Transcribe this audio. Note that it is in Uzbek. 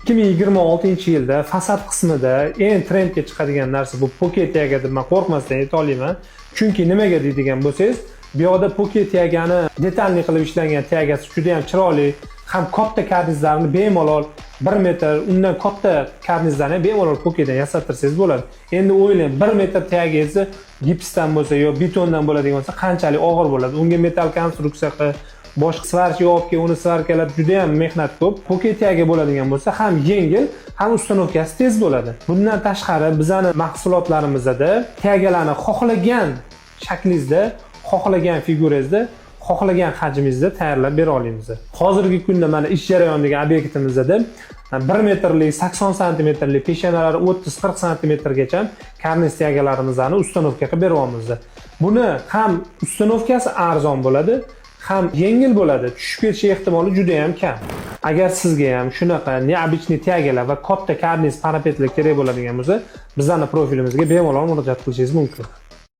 2026-yilda fasad qismida eng trendga chiqadigan narsa bu poket yaga deb men qo'rqmasdan ayta olaman. Chunki nimaga deydigan bo'lsangiz, bu yoqda poket yagani detalli qilib ishlangan tagasi juda ham chiroyli, ham katta karnizlarni bemalol 1 metr undan katta karnizlarni bemalol poketdan yasatirsangiz bo'ladi. Endi o'ylang, 1 metr tagingizni gipsdan bo'lsa yo betondan bo'ladigan bo'lsa qanchalik og'ir bo'ladi. Unga metal konstruksiya qilib boshqa svarchi olib kelib, uni svarkalab juda ham mehnat ko'p. Poket yagi bo'ladigan bo'lsa ham yengil, ham ustanovkasi tez bo'ladi. Bundan tashqari bizning mahsulotlarimizda tagalarni xohlagan shaklingizda, xohlagan figurangizda, xohlagan hajmingizda tayyorlab bera olamiz. Hozirgi kunda mana ish jarayonidagi obyektimizda 1 metrlik 80 santimetrlik peshanalari 30-40 santimetrgacha karniz tagalarimizni ustanovka qilib beryapmiz. Buni ham ustanovkasi arzon bo'ladi, ham yengil bo'ladi. Tushib ketish ehtimoli juda ham kam. Agar sizga ham shunaqa neobычный tagalar va katta karniz parapetlar kerak bo'ladigan bo'lsa, bizning profilimizga bemalol murojaat qilishingiz mumkin.